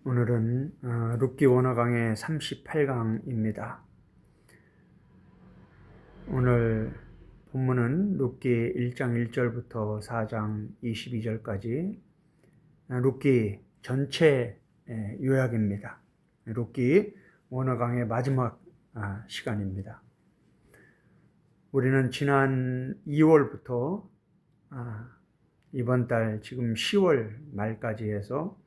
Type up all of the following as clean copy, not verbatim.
오늘은 룻기 원어강의 38강입니다. 오늘 본문은 룻기 1장 1절부터 4장 22절까지 룻기 전체 요약입니다. 룻기 원어강의 마지막 시간입니다. 우리는 지난 2월부터 이번 달 지금 10월 말까지 해서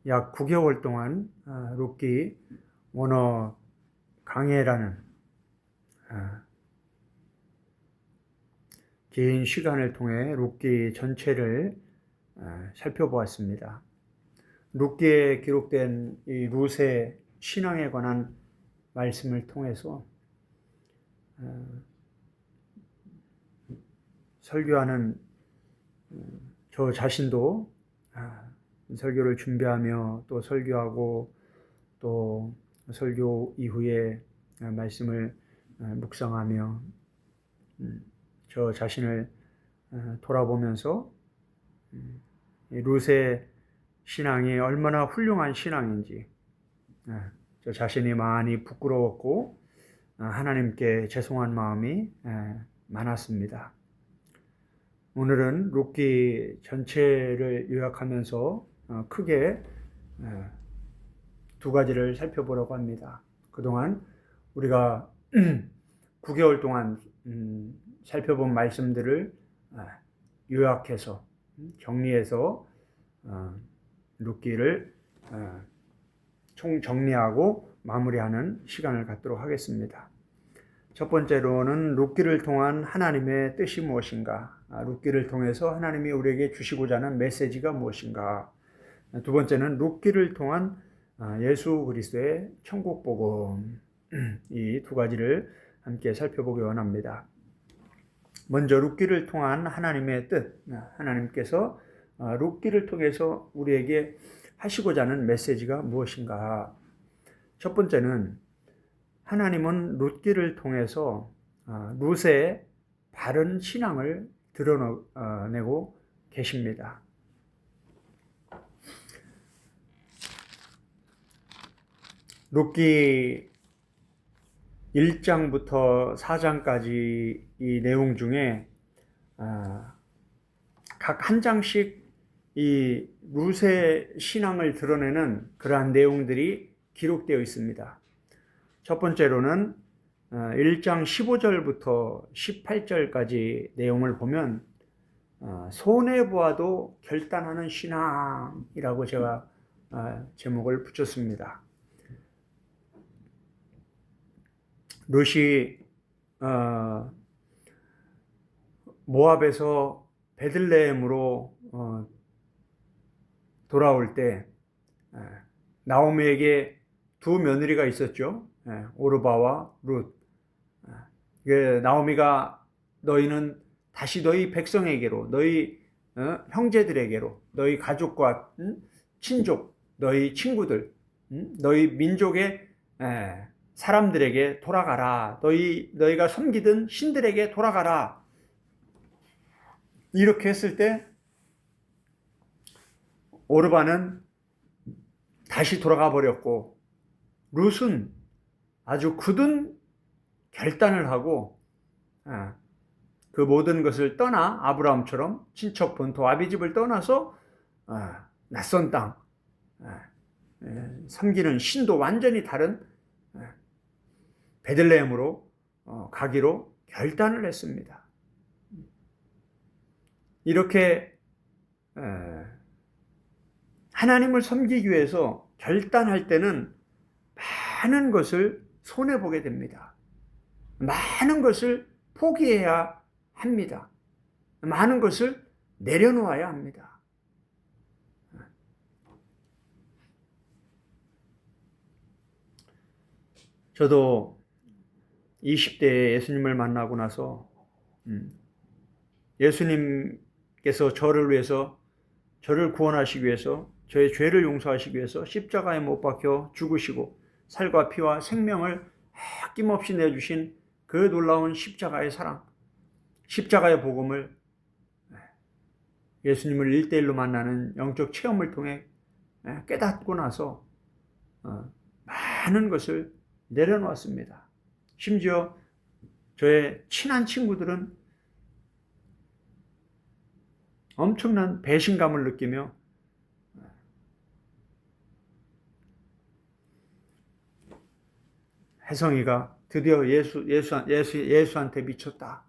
약 9개월 동안 룻기 원어 강해라는 긴 시간을 통해 룻기 전체를 살펴보았습니다. 룻기에 기록된 이 룻의 신앙에 관한 말씀을 통해서 설교하는 저 자신도 설교를 준비하며 또 설교하고 또 설교 이후에 말씀을 묵상하며 저 자신을 돌아보면서 룻의 신앙이 얼마나 훌륭한 신앙인지 저 자신이 많이 부끄러웠고 하나님께 죄송한 마음이 많았습니다. 오늘은 룻기 전체를 요약하면서 크게 두 가지를 살펴보려고 합니다. 그동안 우리가 9개월 동안 살펴본 말씀들을 요약해서 정리해서 룻기를 총정리하고 마무리하는 시간을 갖도록 하겠습니다. 첫 번째로는 룻기를 통한 하나님의 뜻이 무엇인가? 룻기를 통해서 하나님이 우리에게 주시고자 하는 메시지가 무엇인가? 두 번째는 룻기를 통한 예수 그리스도의 천국 복음, 이 두 가지를 함께 살펴보기 원합니다. 먼저 룻기를 통한 하나님의 뜻, 하나님께서 룻기를 통해서 우리에게 하시고자 하는 메시지가 무엇인가? 첫 번째는 하나님은 룻기를 통해서 룻의 바른 신앙을 드러내고 계십니다. 룻기 1장부터 4장까지 이 내용 중에 각 한 장씩 이 룻의 신앙을 드러내는 그러한 내용들이 기록되어 있습니다. 첫 번째로는 1장 15절부터 18절까지 내용을 보면 손해보아도 결단하는 신앙이라고 제가 제목을 붙였습니다. 룻이 모압에서 베들레헴으로 돌아올 때 나오미에게 두 며느리가 있었죠. 오르바와 룻. 나오미가 너희는 다시 너희 백성에게로, 너희 형제들에게로, 너희 가족과 친족, 너희 친구들, 너희 민족의 사람들에게 돌아가라. 너희가 섬기던 신들에게 돌아가라. 이렇게 했을 때 오르바는 다시 돌아가 버렸고 룻은 아주 굳은 결단을 하고 그 모든 것을 떠나 아브라함처럼 친척 본토 아비집을 떠나서 낯선 땅 섬기는 신도 완전히 다른 베들레헴으로 가기로 결단을 했습니다. 이렇게 하나님을 섬기기 위해서 결단할 때는 많은 것을 손해보게 됩니다. 많은 것을 포기해야 합니다. 많은 것을 내려놓아야 합니다. 저도 20대에 예수님을 만나고 나서 예수님께서 저를 구원하시기 위해서 저의 죄를 용서하시기 위해서 십자가에 못 박혀 죽으시고 살과 피와 생명을 아낌없이 내주신 그 놀라운 십자가의 사랑, 십자가의 복음을 예수님을 1대1로 만나는 영적 체험을 통해 깨닫고 나서 많은 것을 내려놓았습니다. 심지어 저의 친한 친구들은 엄청난 배신감을 느끼며 혜성이가 드디어 예수한테 미쳤다.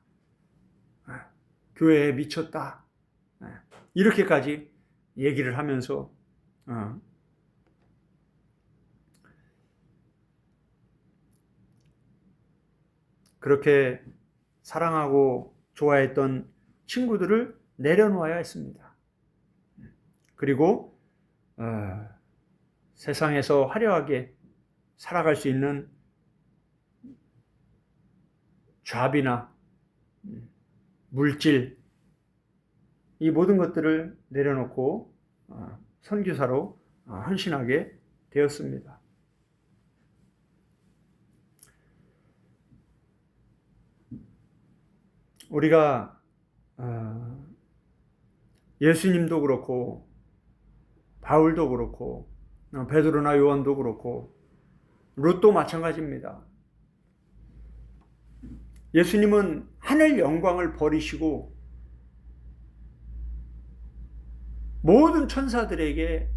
교회에 미쳤다. 이렇게까지 얘기를 하면서 그렇게 사랑하고 좋아했던 친구들을 내려놓아야 했습니다. 그리고 세상에서 화려하게 살아갈 수 있는 잡이나 물질, 이 모든 것들을 내려놓고 선교사로 헌신하게 되었습니다. 우리가 예수님도 그렇고 바울도 그렇고 베드로나 요한도 그렇고 룻도 마찬가지입니다. 예수님은 하늘 영광을 버리시고 모든 천사들에게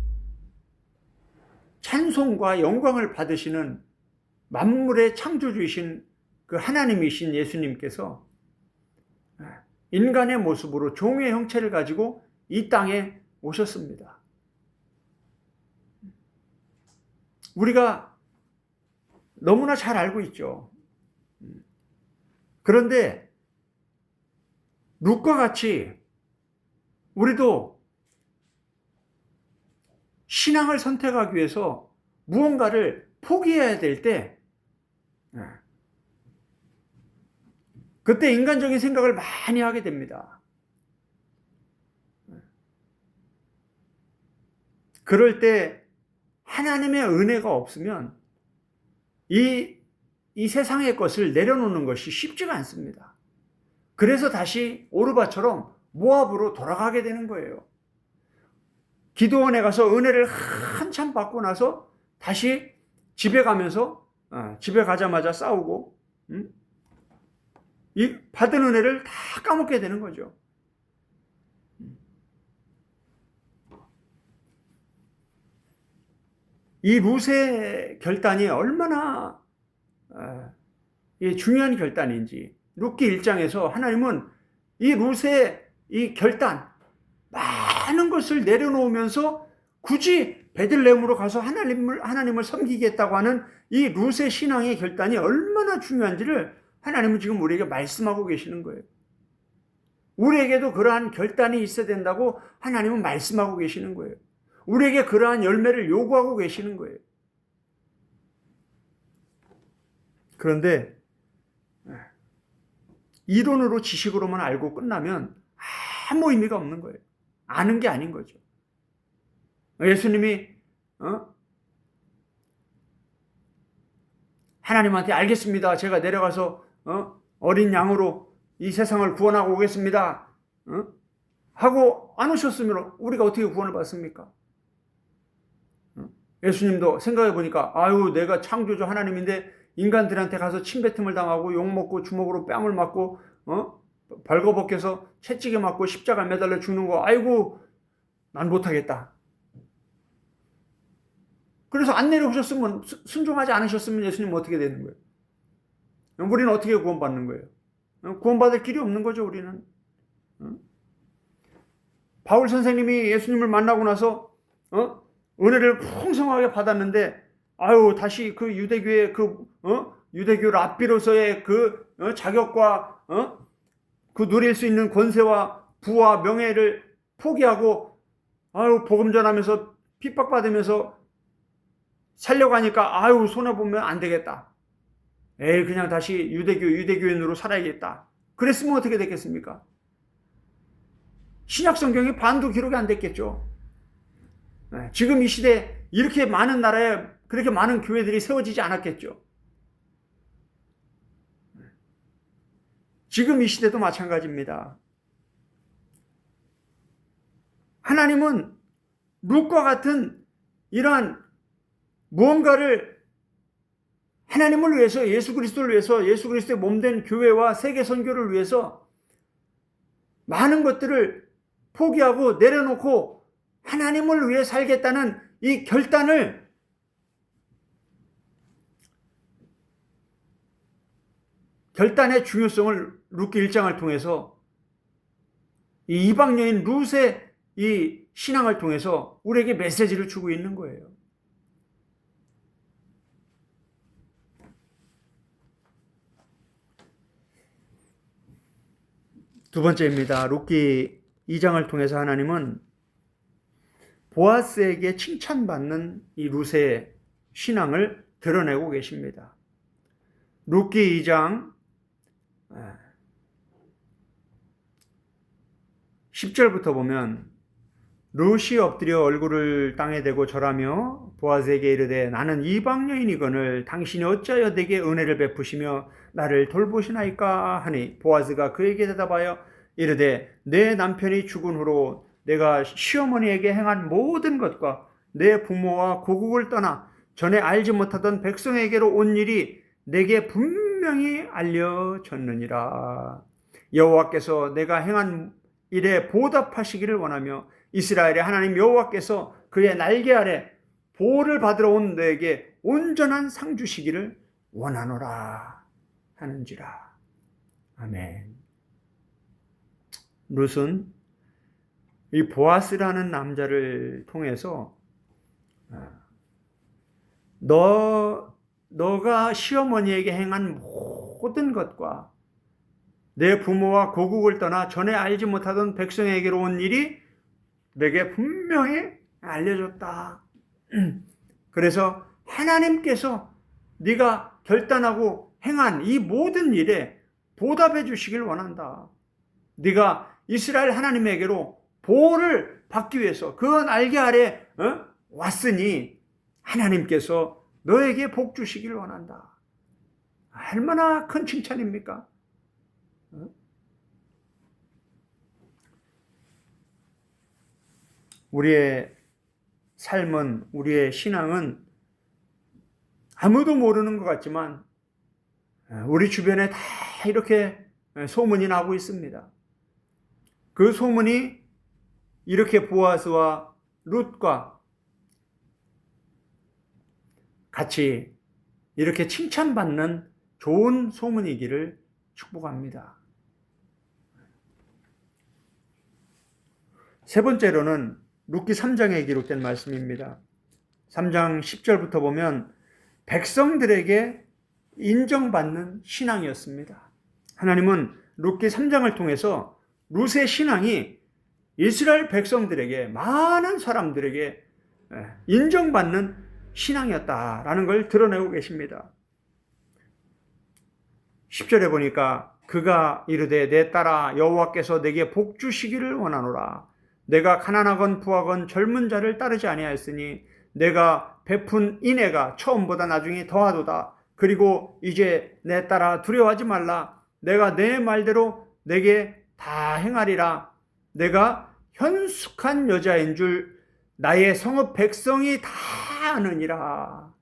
찬송과 영광을 받으시는 만물의 창조주이신 그 하나님이신 예수님께서 인간의 모습으로 종의 형체를 가지고 이 땅에 오셨습니다. 우리가 너무나 잘 알고 있죠. 그런데 룻과 같이 우리도 신앙을 선택하기 위해서 무언가를 포기해야 될 때, 그때 인간적인 생각을 많이 하게 됩니다. 그럴 때 하나님의 은혜가 없으면 이 세상의 것을 내려놓는 것이 쉽지가 않습니다. 그래서 다시 오르바처럼 모압으로 돌아가게 되는 거예요. 기도원에 가서 은혜를 한참 받고 나서 다시 집에 가면서 집에 가자마자 싸우고 이 받은 은혜를 다 까먹게 되는 거죠. 이 룻의 결단이 얼마나 중요한 결단인지, 룻기 1장에서 하나님은 이 룻의 이 결단, 많은 것을 내려놓으면서 굳이 베들레헴으로 가서 하나님을 섬기겠다고 하는 이 룻의 신앙의 결단이 얼마나 중요한지를 하나님은 지금 우리에게 말씀하고 계시는 거예요. 우리에게도 그러한 결단이 있어야 된다고 하나님은 말씀하고 계시는 거예요. 우리에게 그러한 열매를 요구하고 계시는 거예요. 그런데 이론으로 지식으로만 알고 끝나면 아무 의미가 없는 거예요. 아는 게 아닌 거죠. 예수님이 하나님한테 알겠습니다. 제가 내려가서 어린 양으로 이 세상을 구원하고 오겠습니다. 하고 안 오셨으면 우리가 어떻게 구원을 받습니까? 예수님도 생각해 보니까 내가 창조주 하나님인데 인간들한테 가서 침뱉음을 당하고 욕먹고 주먹으로 뺨을 맞고 벌거벗겨서 채찍에 맞고 십자가 매달려 죽는 거 난 못하겠다. 그래서 안 내려오셨으면, 순종하지 않으셨으면 예수님은 어떻게 되는 거예요? 우리는 어떻게 구원받는 거예요? 구원받을 길이 없는 거죠, 우리는. 바울 선생님이 예수님을 만나고 나서 은혜를 풍성하게 받았는데 다시 그 유대교의 유대교 랍비로서의 그 자격과 그 누릴 수 있는 권세와 부와 명예를 포기하고 복음 전하면서 핍박받으면서 살려가니까 손해보면 안 되겠다. 그냥 다시 유대교인으로 살아야겠다. 그랬으면 어떻게 됐겠습니까? 신약 성경에 반도 기록이 안 됐겠죠. 지금 이 시대 이렇게 많은 나라에 그렇게 많은 교회들이 세워지지 않았겠죠. 지금 이 시대도 마찬가지입니다. 하나님은 룻과 같은 이러한 무언가를 하나님을 위해서, 예수 그리스도를 위해서, 예수 그리스도의 몸된 교회와 세계 선교를 위해서 많은 것들을 포기하고 내려놓고 하나님을 위해 살겠다는 이 결단의 중요성을 룻기 1장을 통해서, 이 이방 여인 룻의 이 신앙을 통해서 우리에게 메시지를 주고 있는 거예요. 두 번째입니다. 룻기 2장을 통해서 하나님은 보아스에게 칭찬받는 이 룻의 신앙을 드러내고 계십니다. 룻기 2장 10절부터 보면, 룻이 엎드려 얼굴을 땅에 대고 절하며 보아스에게 이르되 나는 이방 여인이거늘 당신이 어찌하여 내게 은혜를 베푸시며 나를 돌보시나이까 하니, 보아스가 그에게 대답하여 이르되 내 남편이 죽은 후로 내가 시어머니에게 행한 모든 것과 내 부모와 고국을 떠나 전에 알지 못하던 백성에게로 온 일이 내게 분명히 알려졌느니라. 여호와께서 내가 행한 일에 보답하시기를 원하며 이스라엘의 하나님 여호와께서 그의 날개 아래 보호를 받으러 온 너에게 온전한 상 주시기를 원하노라 하는지라. 아멘. 룻은 이 보아스라는 남자를 통해서 너가 시어머니에게 행한 모든 것과 내 부모와 고국을 떠나 전에 알지 못하던 백성에게로 온 일이 내게 분명히 알려졌다. 그래서 하나님께서 네가 결단하고 행한 이 모든 일에 보답해 주시길 원한다. 네가 이스라엘 하나님에게로 보호를 받기 위해서 그 날개 아래 왔으니 하나님께서 너에게 복 주시길 원한다. 얼마나 큰 칭찬입니까? 우리의 삶은, 우리의 신앙은 아무도 모르는 것 같지만 우리 주변에 다 이렇게 소문이 나고 있습니다. 그 소문이 이렇게 보아스와 룻과 같이 이렇게 칭찬받는 좋은 소문이기를 축복합니다. 세 번째로는 룻기 3장에 기록된 말씀입니다. 3장 10절부터 보면 백성들에게 인정받는 신앙이었습니다. 하나님은 룻기 3장을 통해서 룻의 신앙이 이스라엘 백성들에게, 많은 사람들에게 인정받는 신앙이었다라는 걸 드러내고 계십니다. 10절에 보니까 그가 이르되 내 딸아 여호와께서 내게 복 주시기를 원하노라. 내가 가난하건 부하건 젊은 자를 따르지 아니하였으니 내가 베푼 인애가 처음보다 나중에 더하도다. 그리고 이제 내 딸아 두려워하지 말라. 내가 내 말대로 내게 다 행하리라. 내가 현숙한 여자인 줄 나의 성읍 백성이 다 아느니라.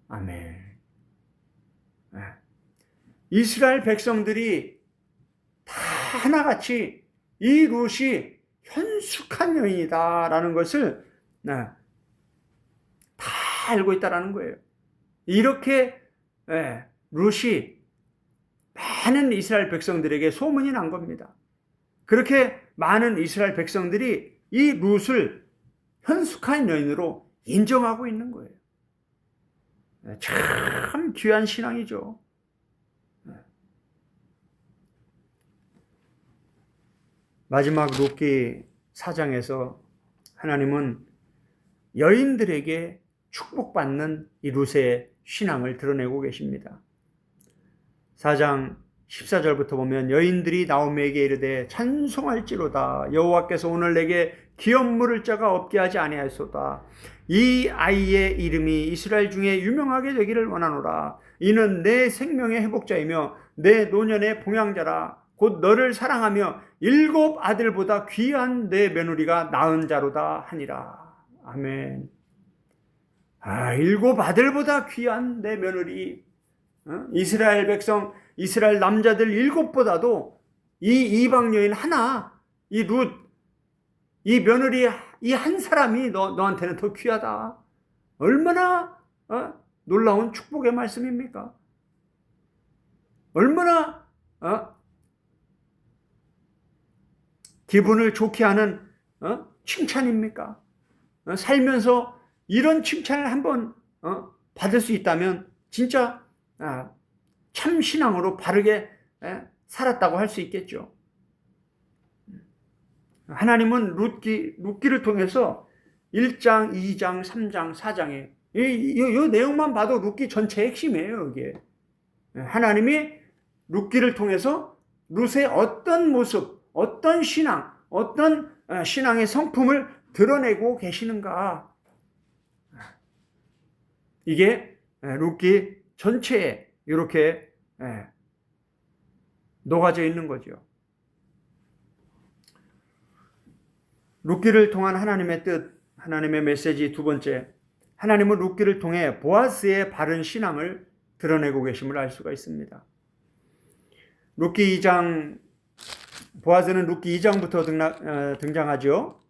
아멘. 이스라엘 백성들이 다 하나같이 이 룻이 현숙한 여인이다라는 것을 다 알고 있다라는 거예요. 이렇게 룻이 많은 이스라엘 백성들에게 소문이 난 겁니다. 그렇게 많은 이스라엘 백성들이 이 룻을 현숙한 여인으로 인정하고 있는 거예요. 참 귀한 신앙이죠. 마지막 룻기 4장에서 하나님은 여인들에게 축복받는 이 룻의 신앙을 드러내고 계십니다. 4장 14절부터 보면 여인들이 나오미에게 이르되 찬송할지로다. 여호와께서 오늘 내게 기업 물을 자가 없게 하지 아니하였소다. 이 아이의 이름이 이스라엘 중에 유명하게 되기를 원하노라. 이는 내 생명의 회복자이며 내 노년의 봉양자라. 곧 너를 사랑하며 7 아들보다 귀한 내 며느리가 낳은 자로다 하니라. 아멘. 일곱 아들보다 귀한 내 며느리, 이스라엘 백성, 이스라엘 남자들 일곱보다도 이 이방 여인 하나, 이 룻, 이 며느리 이 한 사람이 너한테는 더 귀하다. 얼마나 놀라운 축복의 말씀입니까? 얼마나 기분을 좋게 하는 칭찬입니까? 살면서 이런 칭찬을 한번 받을 수 있다면 진짜 참 신앙으로 바르게 살았다고 할 수 있겠죠. 하나님은 룻기를 통해서 1장, 2장, 3장, 4장에 이 내용만 봐도 룻기 전체의 핵심이에요. 이게 하나님이 룻기를 통해서 룻의 어떤 모습, 어떤 신앙, 어떤 신앙의 성품을 드러내고 계시는가. 이게 룻기 전체에 이렇게 녹아져 있는 거죠. 룻기를 통한 하나님의 뜻, 하나님의 메시지 두 번째, 하나님은 룻기를 통해 보아스의 바른 신앙을 드러내고 계심을 알 수가 있습니다. 룻기 2장, 보아스는 룻기 2장부터 등장하죠.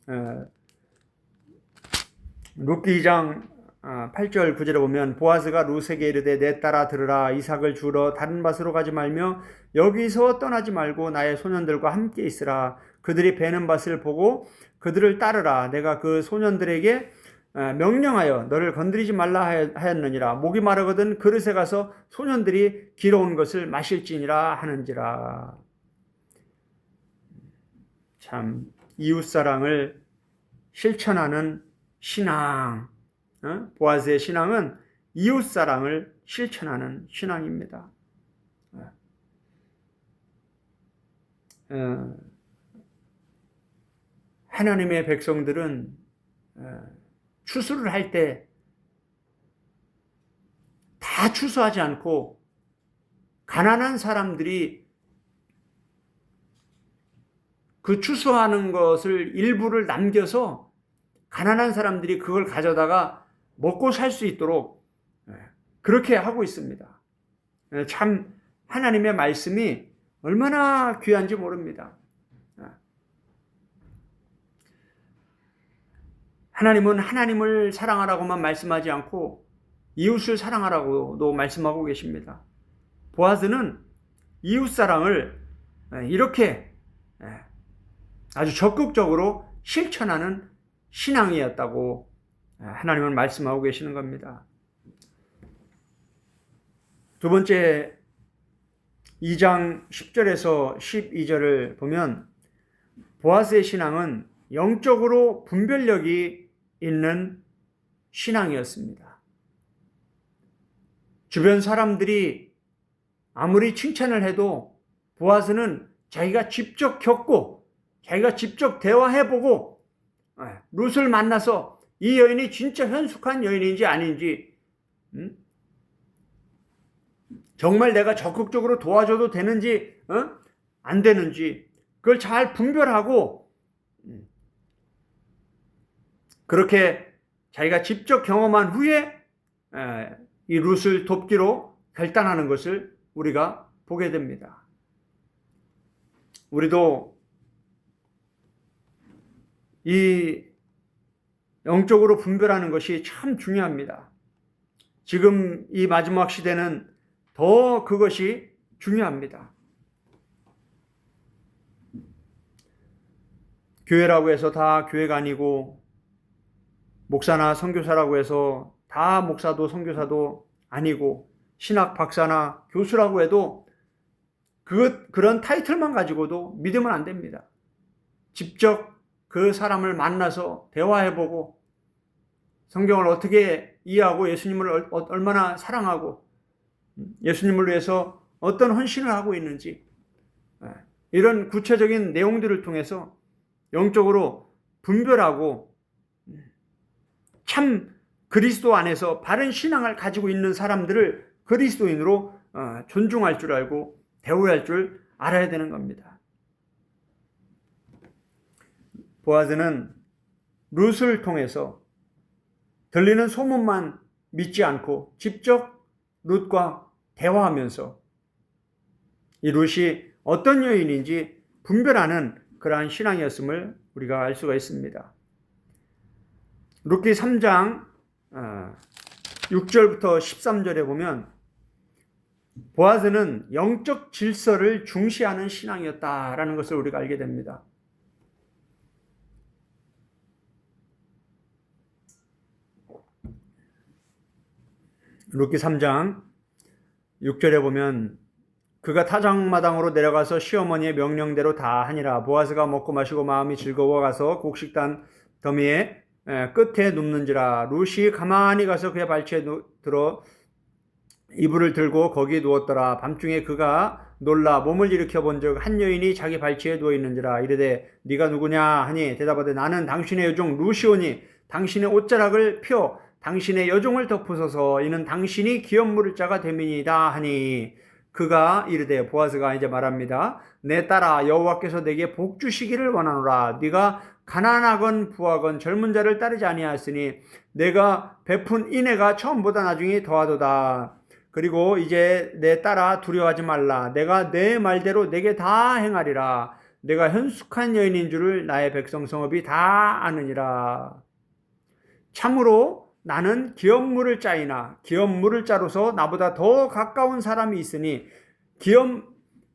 룻기 2장 8절 9절에 보면 보아스가 룻에게 이르되 내 딸아 들으라 이삭을 주러 다른 밭으로 가지 말며 여기서 떠나지 말고 나의 소년들과 함께 있으라. 그들이 베는 밭을 보고 그들을 따르라. 내가 그 소년들에게 명령하여 너를 건드리지 말라 하였느니라. 목이 마르거든 그릇에 가서 소년들이 길어온 것을 마실지니라 하는지라. 참 이웃사랑을 실천하는 신앙, 보아스의 신앙은 이웃사랑을 실천하는 신앙입니다. 하나님의 백성들은 추수를 할 때 다 추수하지 않고 가난한 사람들이 그 추수하는 것을 일부를 남겨서 가난한 사람들이 그걸 가져다가 먹고 살 수 있도록 그렇게 하고 있습니다. 참 하나님의 말씀이 얼마나 귀한지 모릅니다. 하나님은 하나님을 사랑하라고만 말씀하지 않고 이웃을 사랑하라고도 말씀하고 계십니다. 보아스는 이웃사랑을 이렇게 아주 적극적으로 실천하는 신앙이었다고 하나님은 말씀하고 계시는 겁니다. 두 번째 2장 10절에서 12절을 보면 보아스의 신앙은 영적으로 분별력이 있는 신앙이었습니다. 주변 사람들이 아무리 칭찬을 해도 보아스는 자기가 직접 겪고 자기가 직접 대화해보고 룻을 만나서 이 여인이 진짜 현숙한 여인인지 아닌지 정말 내가 적극적으로 도와줘도 되는지 안 되는지 그걸 잘 분별하고 그렇게 자기가 직접 경험한 후에 이 룻을 돕기로 결단하는 것을 우리가 보게 됩니다. 우리도 이 영적으로 분별하는 것이 참 중요합니다. 지금 이 마지막 시대는 더 그것이 중요합니다. 교회라고 해서 다 교회가 아니고 목사나 선교사라고 해서 다 목사도 선교사도 아니고 신학 박사나 교수라고 해도 그런 타이틀만 가지고도 믿으면 안 됩니다. 직접 그 사람을 만나서 대화해보고 성경을 어떻게 이해하고 예수님을 얼마나 사랑하고 예수님을 위해서 어떤 헌신을 하고 있는지 이런 구체적인 내용들을 통해서 영적으로 분별하고 참 그리스도 안에서 바른 신앙을 가지고 있는 사람들을 그리스도인으로 존중할 줄 알고 대우할 줄 알아야 되는 겁니다. 보아스는 룻을 통해서 들리는 소문만 믿지 않고 직접 룻과 대화하면서 이 룻이 어떤 여인인지 분별하는 그러한 신앙이었음을 우리가 알 수가 있습니다. 룻기 3장 6절부터 13절에 보면 보아스는 영적 질서를 중시하는 신앙이었다라는 것을 우리가 알게 됩니다. 룻기 3장 6절에 보면 그가 타작마당으로 내려가서 시어머니의 명령대로 다 하니라. 보아스가 먹고 마시고 마음이 즐거워 가서 곡식단 더미의 끝에 눕는지라. 룻이 가만히 가서 그의 발치에 들어 이불을 들고 거기 누웠더라. 밤중에 그가 놀라 몸을 일으켜 본즉 한 여인이 자기 발치에 누워 있는지라. 이르되 네가 누구냐 하니 대답하되 나는 당신의 여종 룻이오니 당신의 옷자락을 펴 당신의 여종을 덮으소서. 이는 당신이 기업 물을 자가 됨이니이다 하니 그가 이르되 보아스가 이제 말합니다. 내 딸아 여호와께서 내게 복 주시기를 원하노라. 네가 가난하건 부하건 젊은 자를 따르지 아니하였으니 내가 베푼 인애가 처음보다 나중에 더하도다. 그리고 이제 내 딸아 두려워하지 말라. 내가 내 말대로 내게 다 행하리라. 내가 현숙한 여인인 줄을 나의 백성 성읍이 다 아느니라. 참으로 나는 기업 물을 자이나 기업 물을 자로서 나보다 더 가까운 사람이 있으니 기업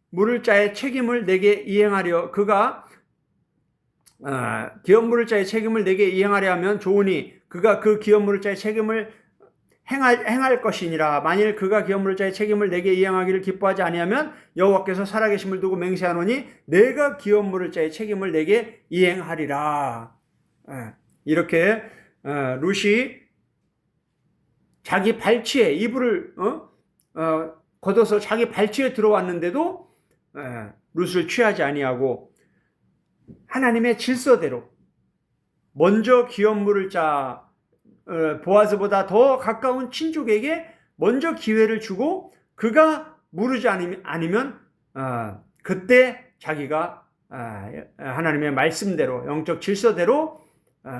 물을 자의 책임을 내게 이행하려 그가 기업 물을 자의 책임을 내게 이행하려 하면 좋으니 그가 그 기업 물을 자의 책임을 행할 것이니라. 만일 그가 기업 물을 자의 책임을 내게 이행하기를 기뻐하지 아니하면 여호와께서 살아계심을 두고 맹세하노니 내가 기업 물을 자의 책임을 내게 이행하리라. 이렇게 룻이 자기 발치에 이불을 걷어서 자기 발치에 들어왔는데도 룻을 취하지 아니하고 하나님의 질서대로 먼저 기업 물을 자 보아스보다 더 가까운 친족에게 먼저 기회를 주고 그가 물으지 아니면 그때 자기가 하나님의 말씀대로 영적 질서대로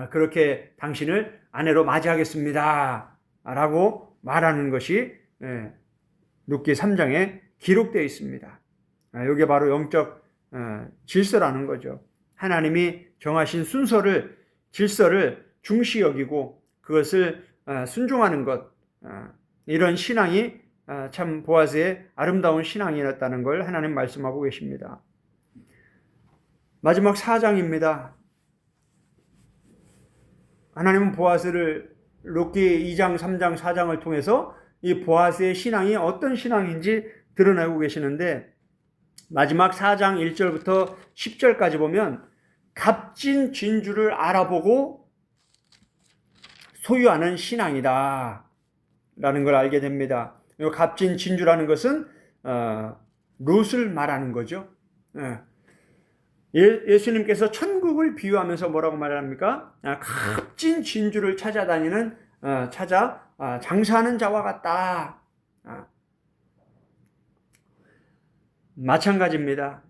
그렇게 당신을 아내로 맞이하겠습니다 라고 말하는 것이 룻기 3장에 기록되어 있습니다. 이게 바로 영적 질서라는 거죠. 하나님이 정하신 순서를 질서를 중시 여기고 그것을 순종하는 것, 이런 신앙이 참 보아스의 아름다운 신앙이었다는 걸 하나님 말씀하고 계십니다. 마지막 4장입니다. 하나님은 보아스를 룻기 2장, 3장, 4장을 통해서 이 보아스의 신앙이 어떤 신앙인지 드러내고 계시는데 마지막 4장 1절부터 10절까지 보면 값진 진주를 알아보고 소유하는 신앙이다 라는 걸 알게 됩니다. 이 값진 진주라는 것은 룻을 말하는 거죠. 예수님께서 천국을 비유하면서 뭐라고 말합니까? 값진 진주를 찾아다니는 장사하는 자와 같다. 마찬가지입니다.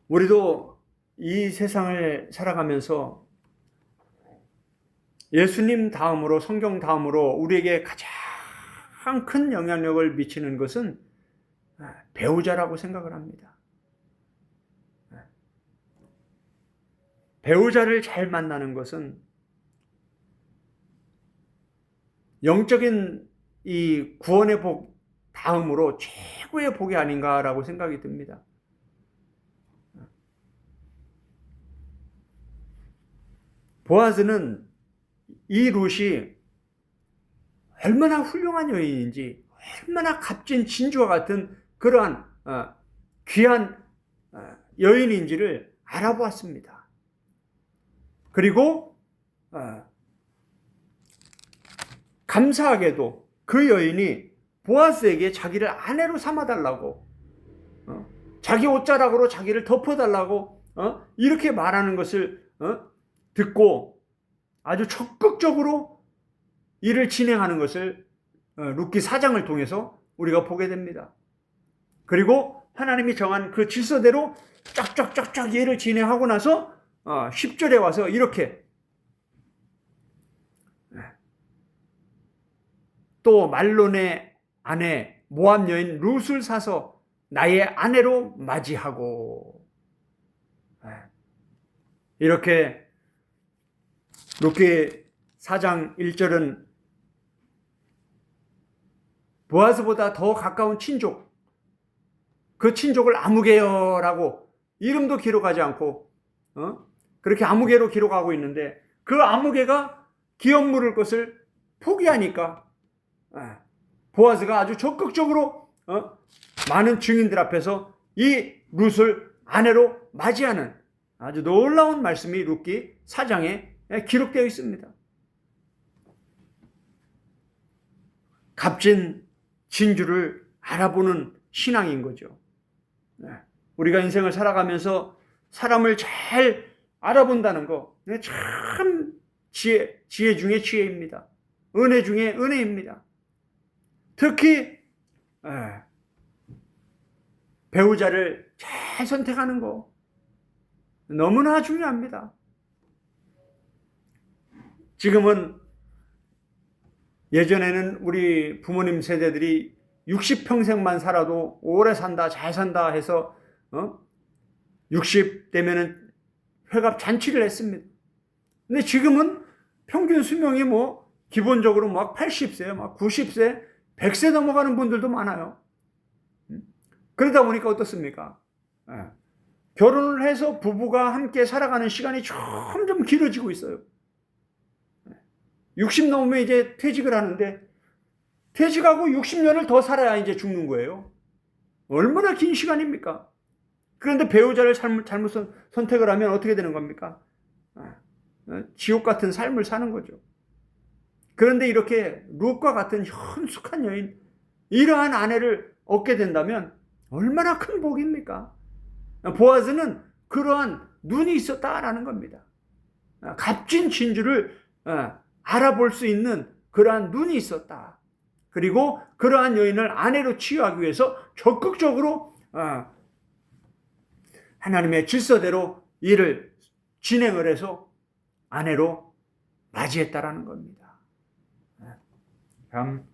우리도 이 세상을 살아가면서 예수님 다음으로 성경 다음으로 우리에게 가장 큰 영향력을 미치는 것은 배우자라고 생각을 합니다. 배우자를 잘 만나는 것은 영적인 이 구원의 복 다음으로 최고의 복이 아닌가라고 생각이 듭니다. 보아스는 이 룻이 얼마나 훌륭한 여인인지 얼마나 값진 진주와 같은 그러한 귀한 여인인지를 알아보았습니다. 그리고 감사하게도 그 여인이 보아스에게 자기를 아내로 삼아달라고 자기 옷자락으로 자기를 덮어달라고 이렇게 말하는 것을 듣고 아주 적극적으로 일을 진행하는 것을 룻기 4장을 통해서 우리가 보게 됩니다. 그리고 하나님이 정한 그 질서대로 쫙쫙쫙쫙 일을 진행하고 나서 10절에 와서 이렇게 또 말론의 아내 모압 여인 룻을 사서 나의 아내로 맞이하고, 이렇게 룻기 4장 1절은 보아스보다 더 가까운 친족, 그 친족을 아무개여라고 이름도 기록하지 않고 그렇게 아무개로 기록하고 있는데, 그 아무개가 기업 물을 것을 포기하니까 보아스가 아주 적극적으로 많은 증인들 앞에서 이 룻을 아내로 맞이하는 아주 놀라운 말씀이 룻기 4장에 기록되어 있습니다. 값진 진주를 알아보는 신앙인 거죠. 우리가 인생을 살아가면서 사람을 잘 알아본다는 거, 참 지혜 중에 지혜입니다. 은혜 중에 은혜입니다. 특히 배우자를 잘 선택하는 거 너무나 중요합니다. 지금은, 예전에는 우리 부모님 세대들이 60평생만 살아도 오래 산다, 잘 산다 해서 60 되면은 회갑 잔치를 했습니다. 근데 지금은 평균 수명이 기본적으로 막 80세, 막 90세, 100세 넘어가는 분들도 많아요. 그러다 보니까 어떻습니까? 결혼을 해서 부부가 함께 살아가는 시간이 점점 길어지고 있어요. 60 넘으면 이제 퇴직을 하는데, 퇴직하고 60년을 더 살아야 이제 죽는 거예요. 얼마나 긴 시간입니까? 그런데 배우자를 잘못 선택을 하면 어떻게 되는 겁니까? 지옥 같은 삶을 사는 거죠. 그런데 이렇게 룻과 같은 현숙한 여인, 이러한 아내를 얻게 된다면 얼마나 큰 복입니까? 보아스는 그러한 눈이 있었다라는 겁니다. 값진 진주를 알아볼 수 있는 그러한 눈이 있었다. 그리고 그러한 여인을 아내로 취하기 위해서 적극적으로 하나님의 질서대로 일을 진행을 해서 아내로 맞이했다라는 겁니다. 참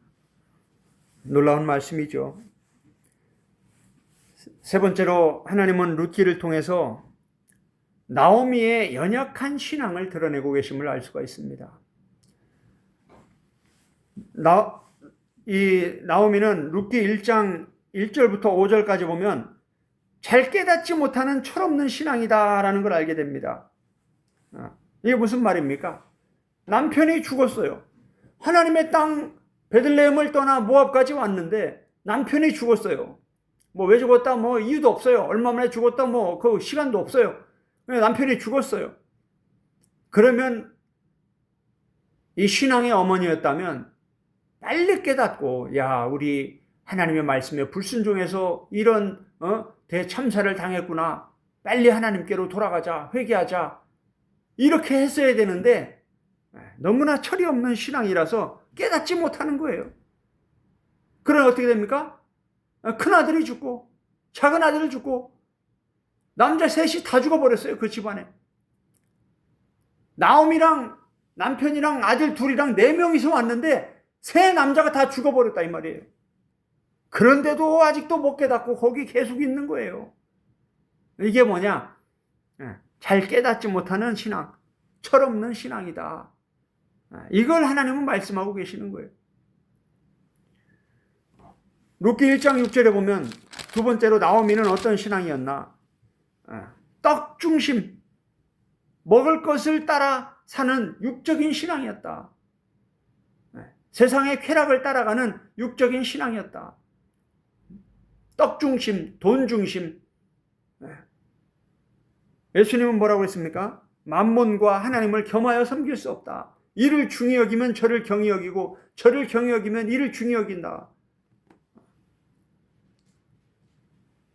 놀라운 말씀이죠. 세 번째로, 하나님은 룻기를 통해서 나오미의 연약한 신앙을 드러내고 계심을 알 수가 있습니다. 이 나오미는 룻기 1장 1절부터 5절까지 보면 잘 깨닫지 못하는 철없는 신앙이다라는 걸 알게 됩니다. 이게 무슨 말입니까? 남편이 죽었어요. 하나님의 땅 베들레헴을 떠나 모압까지 왔는데 남편이 죽었어요. 왜 죽었다 이유도 없어요. 얼마 만에 죽었다 그 시간도 없어요. 남편이 죽었어요. 그러면 이 신앙의 어머니였다면 빨리 깨닫고, 야, 우리 하나님의 말씀에 불순종해서 이런 대참사를 당했구나. 빨리 하나님께로 돌아가자, 회개하자. 이렇게 했어야 되는데 너무나 철이 없는 신앙이라서 깨닫지 못하는 거예요. 그러면 어떻게 됩니까? 큰 아들이 죽고 작은 아들이 죽고 남자 셋이 다 죽어버렸어요. 그 집안에. 나오미랑 남편이랑 아들 둘이랑 4명이서 왔는데 세 남자가 다 죽어버렸다 이 말이에요. 그런데도 아직도 못 깨닫고 거기 계속 있는 거예요. 이게 뭐냐? 잘 깨닫지 못하는 신앙, 철없는 신앙이다. 이걸 하나님은 말씀하고 계시는 거예요. 룻기 1장 6절에 보면 두 번째로 나오미는 어떤 신앙이었나? 떡 중심, 먹을 것을 따라 사는 육적인 신앙이었다. 세상의 쾌락을 따라가는 육적인 신앙이었다. 떡 중심, 돈 중심. 예수님은 뭐라고 했습니까? 만몬과 하나님을 겸하여 섬길 수 없다. 이를 중히 여기면 저를 경히 여기고 저를 경히 여기면 이를 중히 여긴다.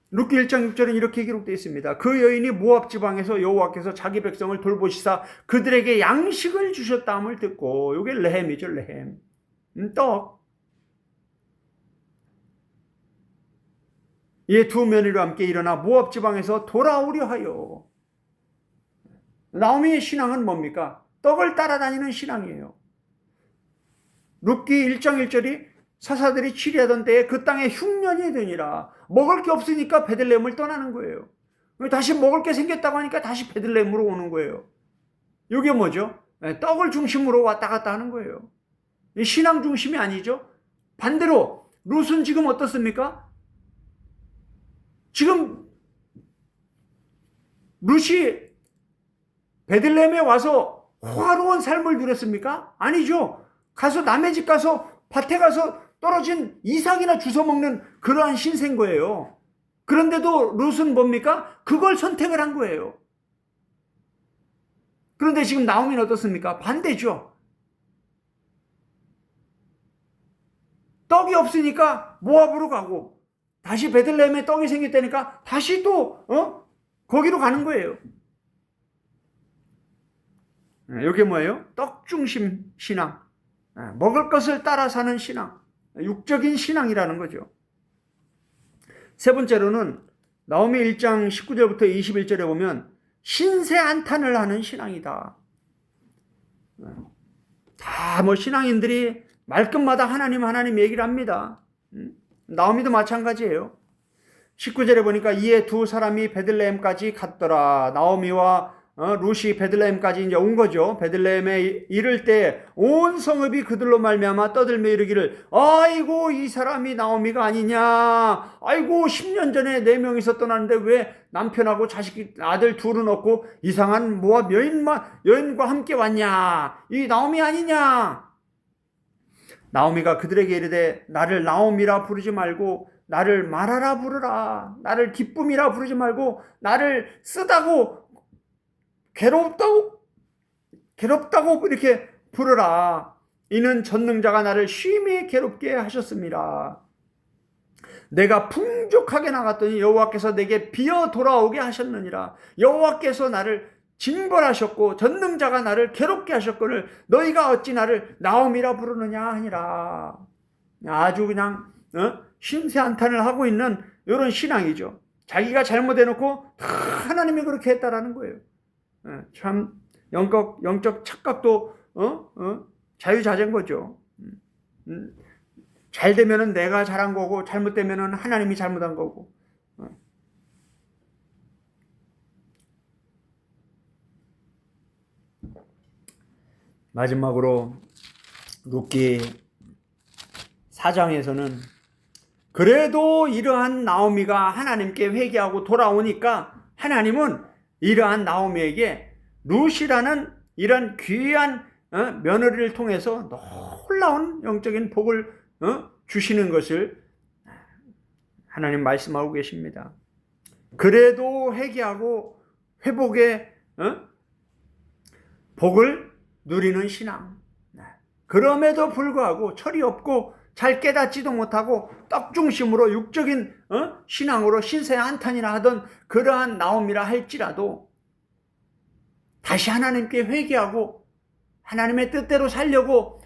룻기 1장 6절은 이렇게 기록되어 있습니다. 그 여인이 모압 지방에서 여호와께서 자기 백성을 돌보시사 그들에게 양식을 주셨다함을 듣고, 이게 레헴이죠. 레헴. 떡. 이에 두 며느리와 함께 일어나 모압 지방에서 돌아오려 하여. 나오미의 신앙은 뭡니까? 떡을 따라다니는 신앙이에요. 룻기 1장 1절이 사사들이 치리하던 때에 그 땅에 흉년이 드니라. 먹을 게 없으니까 베들레헴을 떠나는 거예요. 다시 먹을 게 생겼다고 하니까 다시 베들레헴으로 오는 거예요. 이게 뭐죠? 떡을 중심으로 왔다 갔다 하는 거예요. 신앙 중심이 아니죠. 반대로 룻은 지금 어떻습니까? 지금 룻이 베들레헴에 와서 호화로운 삶을 누렸습니까? 아니죠. 가서 남의 집 가서 밭에 가서 떨어진 이삭이나 주워 먹는 그러한 신세인 거예요. 그런데도 룻은 뭡니까? 그걸 선택을 한 거예요. 그런데 지금 나오미는 어떻습니까? 반대죠. 떡이 없으니까 모압으로 가고 다시 베들레헴에 떡이 생겼다니까 다시 또 거기로 가는 거예요. 이게 뭐예요? 떡 중심 신앙. 먹을 것을 따라 사는 신앙. 육적인 신앙이라는 거죠. 세 번째로는 나오미 1장 19절부터 21절에 보면 신세 한탄을 하는 신앙이다. 다 신앙인들이 말끝마다 하나님 얘기를 합니다. 나오미도 마찬가지예요. 19절에 보니까 이에 두 사람이 베들레헴까지 갔더라. 나오미와 룻이 베들레헴까지 이제 온 거죠. 베들레헴에 이를 때 온 성읍이 그들로 말미암아 떠들며 이르기를 아이고 이 사람이 나오미가 아니냐. 아이고 10년 전에 4명이서 떠났는데 왜 남편하고 자식 아들 둘은 없고 이상한 모압 여인과 함께 왔냐. 이 나오미 아니냐. 나오미가 그들에게 이르되 나를 나오미라 부르지 말고 나를 마라라 부르라. 나를 기쁨이라 부르지 말고 나를 쓰다고 괴롭다고 이렇게 부르라. 이는 전능자가 나를 심히 괴롭게 하셨습니다. 내가 풍족하게 나갔더니 여호와께서 내게 비어 돌아오게 하셨느니라. 여호와께서 나를 징벌하셨고 전능자가 나를 괴롭게 하셨거늘 너희가 어찌 나를 나오미라 부르느냐 하니라. 아주 그냥 신세 한탄을 하고 있는 이런 신앙이죠. 자기가 잘못해놓고 하나님이 그렇게 했다라는 거예요. 참 영적 착각도 자유자재인 거죠. 잘 되면은 내가 잘한 거고 잘못되면은 하나님이 잘못한 거고. 마지막으로 룻기 4장에서는 그래도 이러한 나오미가 하나님께 회개하고 돌아오니까 하나님은 이러한 나오미에게 룻이라는 이런 귀한 며느리를 통해서 놀라운 영적인 복을 주시는 것을 하나님 말씀하고 계십니다. 그래도 회개하고 회복의 복을 누리는 신앙. 그럼에도 불구하고 철이 없고 잘 깨닫지도 못하고 떡 중심으로 육적인 신앙으로 신세 한탄이나 하던 그러한 나오미라 할지라도 다시 하나님께 회개하고 하나님의 뜻대로 살려고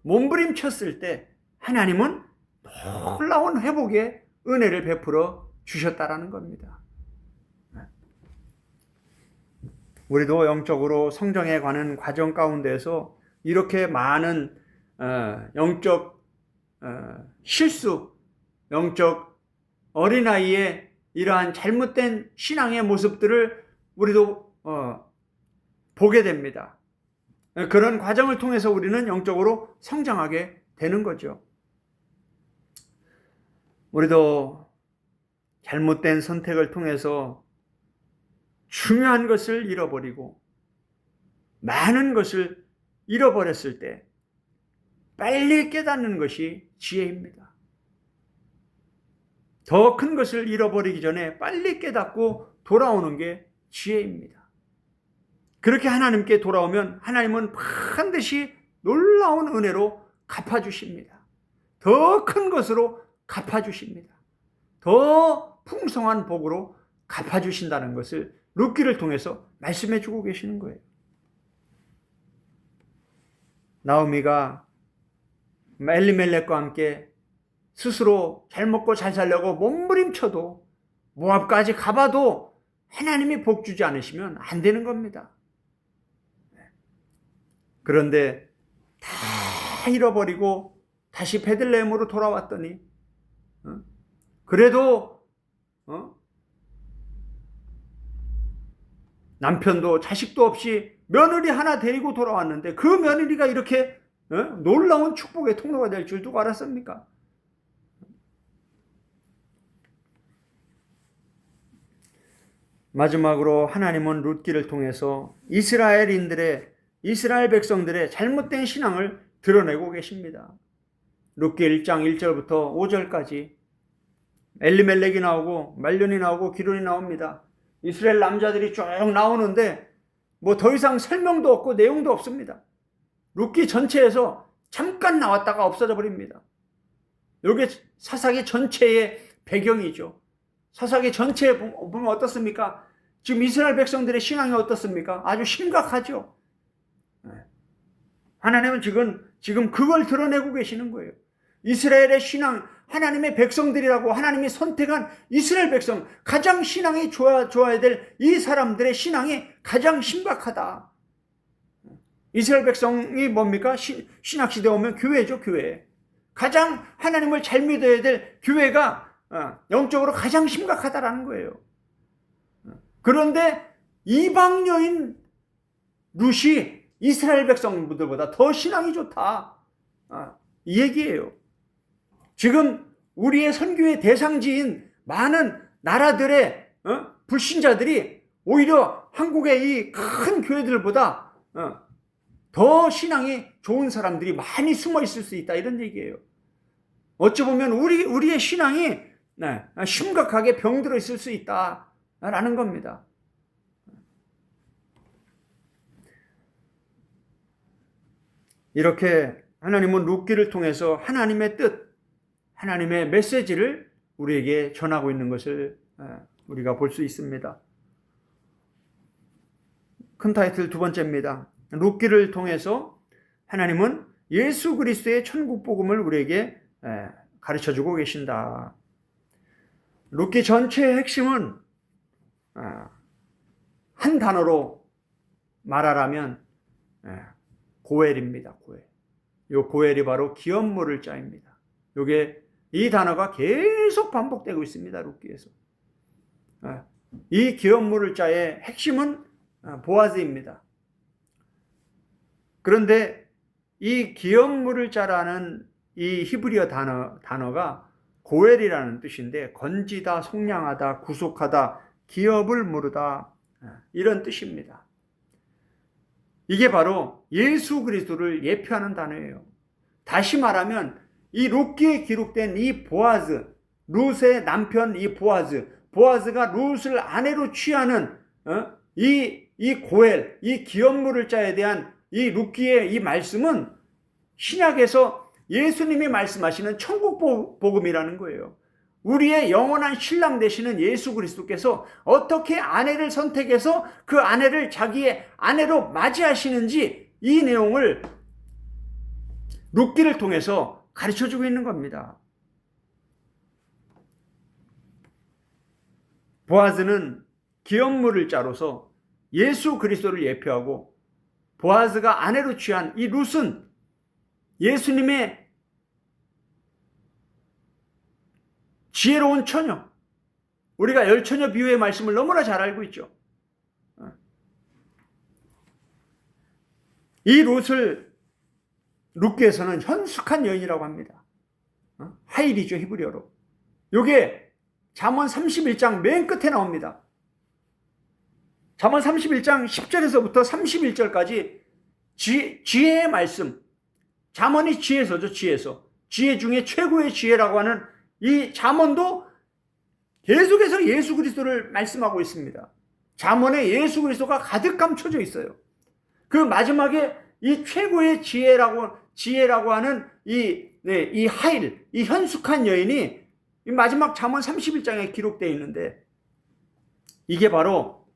몸부림쳤을 때 하나님은 놀라운 회복의 은혜를 베풀어 주셨다라는 겁니다. 우리도 영적으로 성장해 가는 과정 가운데서 이렇게 많은 영적 실수, 영적 어린아이의 이러한 잘못된 신앙의 모습들을 우리도 보게 됩니다. 그런 과정을 통해서 우리는 영적으로 성장하게 되는 거죠. 우리도 잘못된 선택을 통해서 중요한 것을 잃어버리고 많은 것을 잃어버렸을 때 빨리 깨닫는 것이 지혜입니다. 더 큰 것을 잃어버리기 전에 빨리 깨닫고 돌아오는 게 지혜입니다. 그렇게 하나님께 돌아오면 하나님은 반드시 놀라운 은혜로 갚아주십니다. 더 큰 것으로 갚아주십니다. 더 풍성한 복으로 갚아주신다는 것을 룻기를 통해서 말씀해 주고 계시는 거예요. 나오미가 엘리멜렉과 함께 스스로 잘 먹고 잘 살려고 몸부림쳐도 모압까지 가봐도 하나님이 복 주지 않으시면 안 되는 겁니다. 그런데 다 잃어버리고 다시 베들레헴으로 돌아왔더니 그래도 남편도 자식도 없이 며느리 하나 데리고 돌아왔는데 그 며느리가 이렇게 놀라운 축복의 통로가 될 줄 누가 알았습니까? 마지막으로 하나님은 룻기를 통해서 이스라엘 백성들의 잘못된 신앙을 드러내고 계십니다. 룻기 1장 1절부터 5절까지 엘리멜렉이 나오고 말론이 나오고 기론이 나옵니다. 이스라엘 남자들이 쭉 나오는데 뭐 더 이상 설명도 없고 내용도 없습니다. 룻기 전체에서 잠깐 나왔다가 없어져 버립니다. 이게 사사기 전체의 배경이죠. 사사기 전체에 보면 어떻습니까? 지금 이스라엘 백성들의 신앙이 어떻습니까? 아주 심각하죠. 하나님은 지금 그걸 드러내고 계시는 거예요. 이스라엘의 신앙, 하나님의 백성들이라고 하나님이 선택한 이스라엘 백성, 가장 신앙이 좋아야 될 이 사람들의 신앙이 가장 심각하다. 이스라엘 백성이 뭡니까? 신학시대 오면 교회죠, 교회. 가장 하나님을 잘 믿어야 될 교회가 영적으로 가장 심각하다라는 거예요. 그런데 이방 여인 룻이 이스라엘 백성들보다 더 신앙이 좋다. 이 얘기예요. 지금 우리의 선교의 대상지인 많은 나라들의 불신자들이 오히려 한국의 이 큰 교회들보다 더 신앙이 좋은 사람들이 많이 숨어 있을 수 있다, 이런 얘기예요. 어찌 보면 우리의 신앙이 심각하게 병들어 있을 수 있다라는 겁니다. 이렇게 하나님은 룻기를 통해서 하나님의 뜻, 하나님의 메시지를 우리에게 전하고 있는 것을 우리가 볼 수 있습니다. 큰 타이틀 두 번째입니다. 룻기를 통해서 하나님은 예수 그리스도의 천국 복음을 우리에게 가르쳐주고 계신다. 룻기 전체의 핵심은 한 단어로 말하라면 고엘입니다. 고엘. 이 고엘이 바로 기업물을 자입니다. 이 단어가 계속 반복되고 있습니다. 룻기에서. 이 기업물을 자의 핵심은 보아즈입니다. 그런데 이 기업물을 자라는 이 히브리어 단어가 고엘이라는 뜻인데 건지다, 속량하다, 구속하다, 기업을 무르다, 이런 뜻입니다. 이게 바로 예수 그리스도를 예표하는 단어예요. 다시 말하면 이 룻기에 기록된 이 보아즈, 룻의 남편 이 보아즈가 룻을 아내로 취하는 이 고엘, 이 기업물을 자에 대한 이 룻기의 이 말씀은 신약에서 예수님이 말씀하시는 천국 복음이라는 거예요. 우리의 영원한 신랑 되시는 예수 그리스도께서 어떻게 아내를 선택해서 그 아내를 자기의 아내로 맞이하시는지 이 내용을 룻기를 통해서 가르쳐주고 있는 겁니다. 보아즈는 기업물을 자로서 예수 그리스도를 예표하고 보아즈가 아내로 취한 이 룻은 예수님의 지혜로운 처녀, 우리가 열처녀 비유의 말씀을 너무나 잘 알고 있죠. 이 룻을 룻기에서는 현숙한 여인이라고 합니다. 하일이죠, 히브리어로. 이게 잠언 31장 맨 끝에 나옵니다. 잠언 31장 10절에서부터 31절까지 지혜의 말씀, 잠언이 지혜서죠, 지혜서. 지혜 중에 최고의 지혜라고 하는 이 잠언도 계속해서 예수 그리스도를 말씀하고 있습니다. 잠언에 예수 그리스도가 가득 감춰져 있어요. 그 마지막에 이 최고의 지혜라고 하는 이 하일, 이 현숙한 여인이 이 마지막 잠언 31장에 기록되어 있는데 이게 바로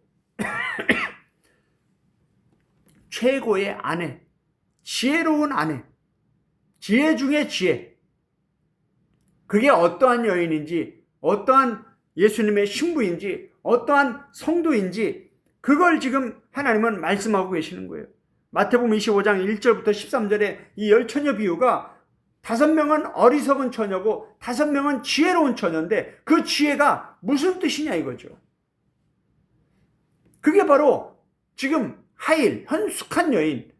최고의 아내, 지혜로운 아내, 지혜 중에 지혜. 그게 어떠한 여인인지, 어떠한 예수님의 신부인지, 어떠한 성도인지 그걸 지금 하나님은 말씀하고 계시는 거예요. 마태복음 25장 1절부터 13절에 이 10처녀 비유가 5명은 어리석은 처녀고 5명은 지혜로운 처녀인데 그 지혜가 무슨 뜻이냐 이거죠. 그게 바로 지금 하일, 현숙한 여인,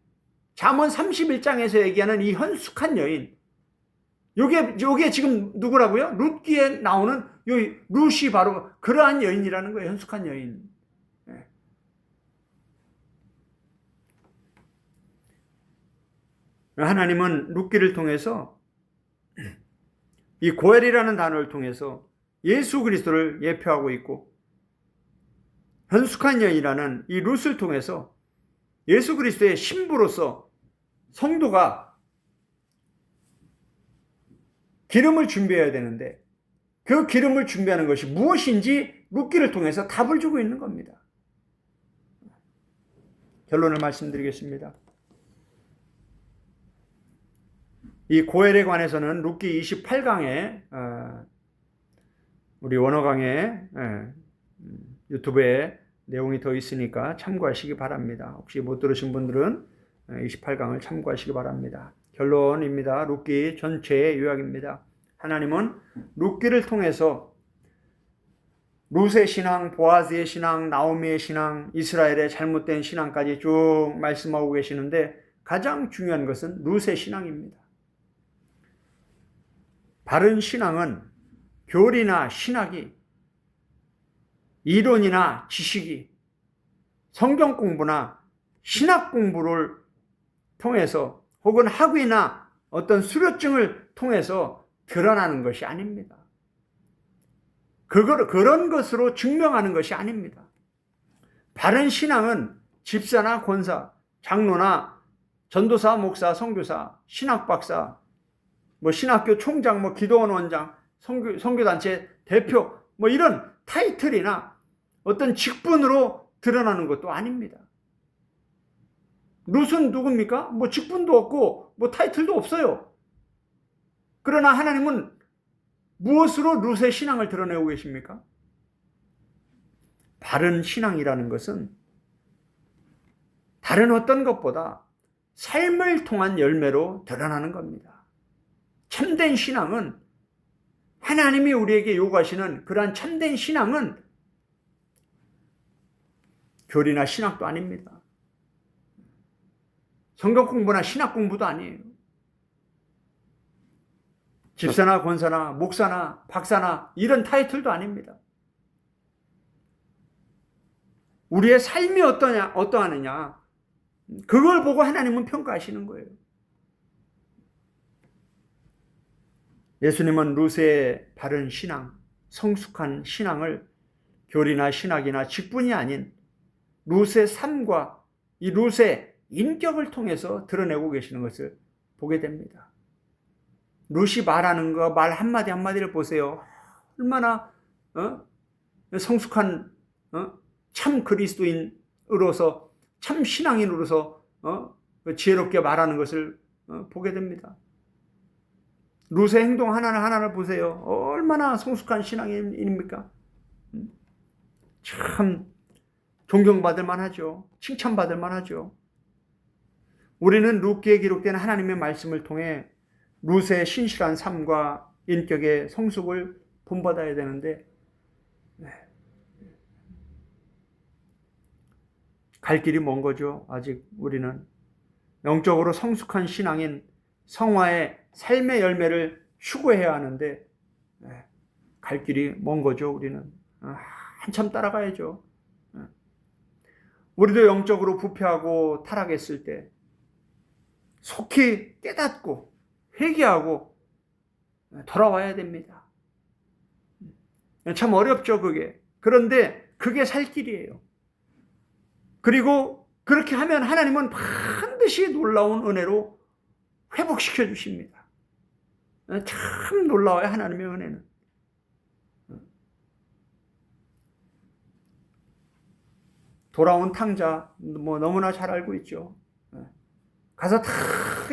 잠언 31장에서 얘기하는 이 현숙한 여인, 요게 지금 누구라고요? 룻기에 나오는 요 룻이 바로 그러한 여인이라는 거예요. 현숙한 여인. 하나님은 룻기를 통해서 이 고엘이라는 단어를 통해서 예수 그리스도를 예표하고 있고, 현숙한 여인이라는 이 룻을 통해서 예수 그리스도의 신부로서 성도가 기름을 준비해야 되는데 그 기름을 준비하는 것이 무엇인지 룻기를 통해서 답을 주고 있는 겁니다. 결론을 말씀드리겠습니다. 이 고엘에 관해서는 룻기 28강에 우리 원어강에 유튜브에 내용이 더 있으니까 참고하시기 바랍니다. 혹시 못 들으신 분들은 28강을 참고하시기 바랍니다. 결론입니다. 룻기 전체의 요약입니다. 하나님은 룻기를 통해서 룻의 신앙, 보아즈의 신앙, 나오미의 신앙, 이스라엘의 잘못된 신앙까지 쭉 말씀하고 계시는데 가장 중요한 것은 룻의 신앙입니다. 바른 신앙은 교리나 신학이, 이론이나 지식이, 성경 공부나 신학 공부를 통해서 혹은 학위나 어떤 수료증을 통해서 드러나는 것이 아닙니다. 그런 것으로 증명하는 것이 아닙니다. 바른 신앙은 집사나 권사, 장로나 전도사, 목사, 선교사, 신학박사, 신학교 총장, 기도원 원장, 선교단체 대표, 이런 타이틀이나 어떤 직분으로 드러나는 것도 아닙니다. 룻은 누굽니까? 직분도 없고, 타이틀도 없어요. 그러나 하나님은 무엇으로 룻의 신앙을 드러내고 계십니까? 바른 신앙이라는 것은 다른 어떤 것보다 삶을 통한 열매로 드러나는 겁니다. 참된 신앙은, 하나님이 우리에게 요구하시는 그러한 참된 신앙은 교리나 신학도 아닙니다. 성경 공부나 신학 공부도 아니에요. 집사나 권사나 목사나 박사나 이런 타이틀도 아닙니다. 우리의 삶이 어떠하느냐, 그걸 보고 하나님은 평가하시는 거예요. 예수님은 룻의 바른 신앙, 성숙한 신앙을 교리나 신학이나 직분이 아닌 룻의 삶과 이 룻의 인격을 통해서 드러내고 계시는 것을 보게 됩니다. 룻이 말하는 거, 말 한마디 한마디를 보세요. 얼마나 성숙한 참 그리스도인으로서, 참 신앙인으로서 지혜롭게 말하는 것을 보게 됩니다. 룻의 행동 하나를 보세요. 얼마나 성숙한 신앙인입니까? 참 존경받을 만하죠. 칭찬받을 만하죠. 우리는 룻기에 기록된 하나님의 말씀을 통해 룻의 신실한 삶과 인격의 성숙을 본받아야 되는데, 갈 길이 먼 거죠. 아직 우리는 영적으로 성숙한 신앙인 성화의 삶의 열매를 추구해야 하는데 갈 길이 먼 거죠. 우리는 한참 따라가야죠. 우리도 영적으로 부패하고 타락했을 때 속히 깨닫고 회개하고 돌아와야 됩니다. 참 어렵죠, 그게. 그런데 그게 살 길이에요. 그리고 그렇게 하면 하나님은 반드시 놀라운 은혜로 회복시켜 주십니다. 참 놀라워요, 하나님의 은혜는. 돌아온 탕자, 너무나 잘 알고 있죠. 가서 다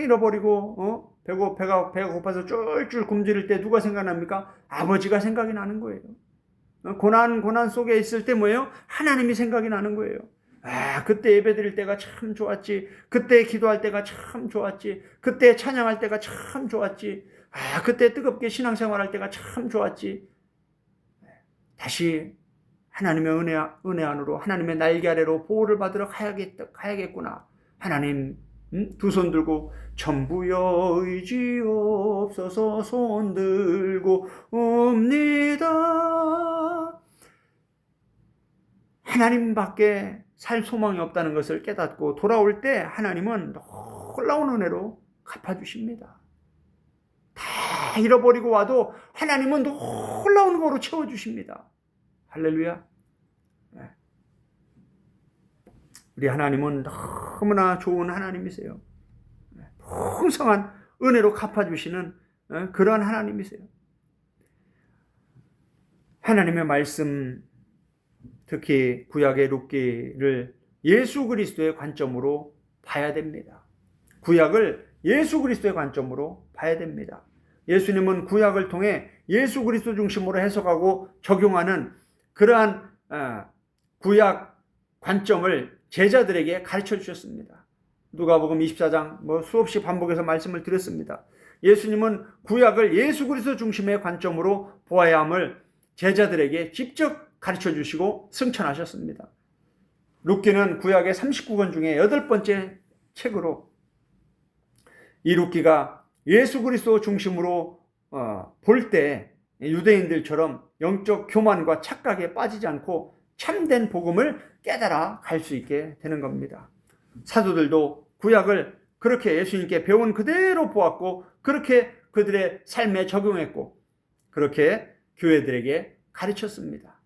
잃어버리고, 배가 고파서 쫄쫄 굶주릴 때 누가 생각납니까? 아버지가 생각이 나는 거예요. 고난 속에 있을 때 뭐예요? 하나님이 생각이 나는 거예요. 그때 예배 드릴 때가 참 좋았지. 그때 기도할 때가 참 좋았지. 그때 찬양할 때가 참 좋았지. 그때 뜨겁게 신앙생활할 때가 참 좋았지. 다시 하나님의 은혜 안으로, 하나님의 날개 아래로 보호를 받으러 가야겠구나. 하나님, 두 손 들고 전부여 의지옵소서 손 들고 옵니다. 하나님밖에 살 소망이 없다는 것을 깨닫고 돌아올 때 하나님은 놀라운 은혜로 갚아주십니다. 다 잃어버리고 와도 하나님은 놀라운 거로 채워주십니다. 할렐루야. 우리 하나님은 너무나 좋은 하나님이세요. 풍성한 은혜로 갚아주시는 그러한 하나님이세요. 하나님의 말씀, 특히 구약의 룻기를 예수 그리스도의 관점으로 봐야 됩니다. 구약을 예수 그리스도의 관점으로 봐야 됩니다. 예수님은 구약을 통해 예수 그리스도 중심으로 해석하고 적용하는 그러한 구약 관점을 제자들에게 가르쳐 주셨습니다. 누가복음 24장 수없이 반복해서 말씀을 드렸습니다. 예수님은 구약을 예수 그리스도 중심의 관점으로 보아야 함을 제자들에게 직접 가르쳐 주시고 승천하셨습니다. 룻기는 구약의 39권 중에 8번째 책으로 이 룻기가 예수 그리스도 중심으로 볼 때 유대인들처럼 영적 교만과 착각에 빠지지 않고 참된 복음을 깨달아 갈 수 있게 되는 겁니다. 사도들도 구약을 그렇게 예수님께 배운 그대로 보았고 그렇게 그들의 삶에 적용했고 그렇게 교회들에게 가르쳤습니다.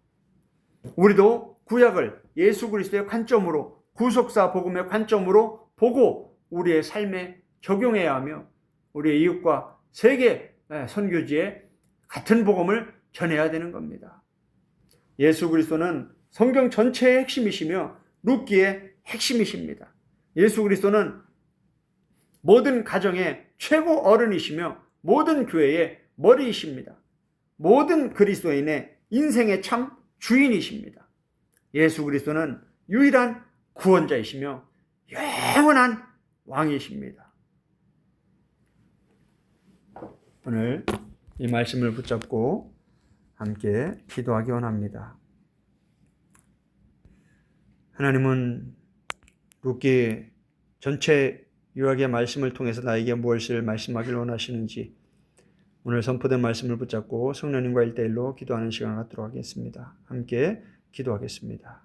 우리도 구약을 예수 그리스도의 관점으로 구속사 복음의 관점으로 보고 우리의 삶에 적용해야 하며 우리의 이웃과 세계 선교지에 같은 복음을 전해야 되는 겁니다. 예수 그리스도는 성경 전체의 핵심이시며 룻기의 핵심이십니다. 예수 그리스도는 모든 가정의 최고 어른이시며 모든 교회의 머리이십니다. 모든 그리스도인의 인생의 참 주인이십니다. 예수 그리스도는 유일한 구원자이시며 영원한 왕이십니다. 오늘 이 말씀을 붙잡고 함께 기도하기 원합니다. 하나님은 룻기 전체 유학의 말씀을 통해서 나에게 무엇을 말씀하길 원하시는지 오늘 선포된 말씀을 붙잡고 성령님과 1:1로 기도하는 시간을 갖도록 하겠습니다. 함께 기도하겠습니다.